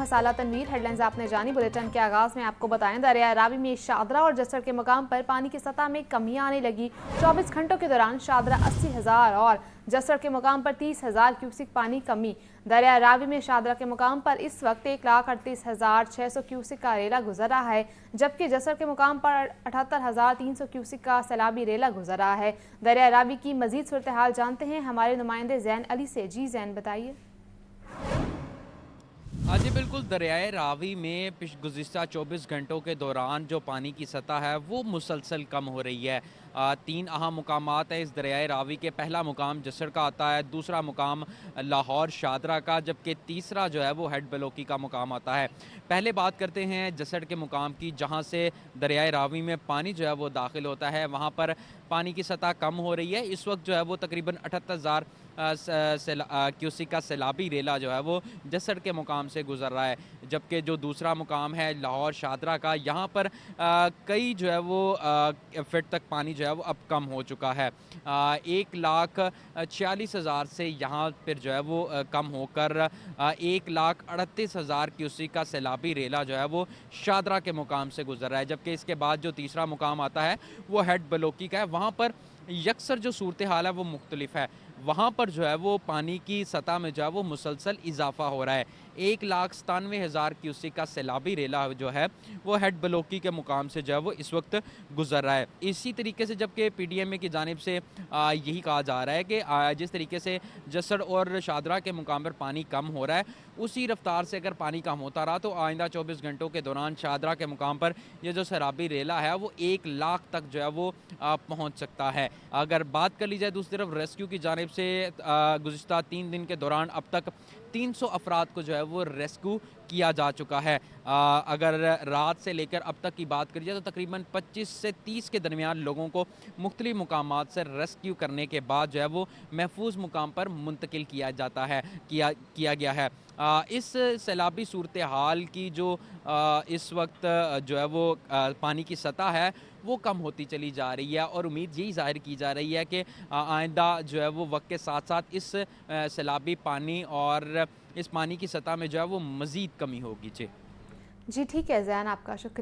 हसाला Tanveer. Headlines आपने जानी। Bulletin के आगाज में आपको बताएं, दरिया रावी में शादरा और जसर के मुकाम पर पानी की सतह में कमी आने लगी। 24 घंटों के दौरान शादरा 80,000 और जसर के मुकाम पर 30,000 क्यूसिक पानी कमी। दरिया रावी में शादरा के मुकाम पर इस वक्त 1,38,600 क्यूसिक का रेला गुजर रहा है, जबकि जसर के मुकाम पर 78,300 क्यूसिक का सैलाबी रेला गुजर रहा है। दरिया रावी की मजीद सूरत हाल जानते हैं हमारे नुमाइंदे जैन अली से। जी जैन, बताइए। हाँ जी बिल्कुल, दरियाए रावी में गुज़िश्ता 24 घंटों के दौरान जो पानी की सतह है वो मुसलसल कम हो रही है। 3 अहम मुकामात है इस दरियाए रावी के। पहला मुकाम जसर का आता है, दूसरा मुकाम लाहौर शादरा का, जबकि तीसरा जो है वो हेड बलोकी का मुकाम आता है। पहले बात करते हैं जसर के मुकाम की, जहाँ से दरियाए रावी में पानी जो है वो दाखिल होता है। वहाँ पर पानी की सतह कम हो रही है। इस वक्त जो है वो तकरीबन 78,000 क्यूसिक का सैलाबी रेला जो है वो जसर के मुकाम से गुजर रहा है, जबकि जो दूसरा मुकाम है लाहौर शादरा का, यहाँ पर कई जो है वो फिट तक पानी जो है वो अब कम हो चुका है। 1,46,000 से यहाँ पर जो है वो कम होकर 1,38,000 क्यूसिक का सैलाबी रेला जो है वो शादरा के मुकाम से गुजर रहा है। जबकि इसके बाद जो तीसरा मुकाम आता है वो हेड बलोकी का है। वहाँ पर यकसर जो सूरत हाल है वो मुख्तलिफ है। वहाँ पर जो है वो पानी की सतह में जो है वो मुसलसल इजाफा हो रहा है। 1,97,000 क्यूसिक का सैलाबी रेला जो है वो हेड बलोकी के मुकाम से जो है वो इस वक्त गुजर रहा है। इसी तरीके से जबकि PDMA की जानिब से यही कहा जा रहा है कि जिस तरीके से जसर और शादरा के मुकाम पर पानी कम हो रहा है, उसी रफ्तार से अगर पानी कम होता रहा तो आइंदा 24 घंटों के दौरान शादरा के मुकाम पर ये जो सैलाबी रेला है वो 1 लाख तक जो है वो पहुँच सकता है। अगर बात कर ली जाए दूसरी तरफ रेस्क्यू की जानिब से, गुज़िश्ता 3 दिन के दौरान अब तक 300 अफराद को जो है वो रेस्क्यू किया जा चुका है। अगर रात से लेकर अब तक की बात करी जाए तो तकरीबन 25 से 30 के दरमियान लोगों को मुख्तलिफ मुकामात से रेस्क्यू करने के बाद जो है वो महफूज मुकाम पर मुंतकिल किया गया है। इस सैलाबी सूरत हाल की जो इस वक्त जो है वो पानी की सतह है वो कम होती चली जा रही है, और उम्मीद यही ज़ाहिर की जा रही है कि आइंदा जो है वो वक्त के साथ साथ इस सैलाबी पानी और इस पानी की सतह में जो है वो मज़ीद कमी होगी। जी जी ठीक है जैन, आपका शुक्रिया।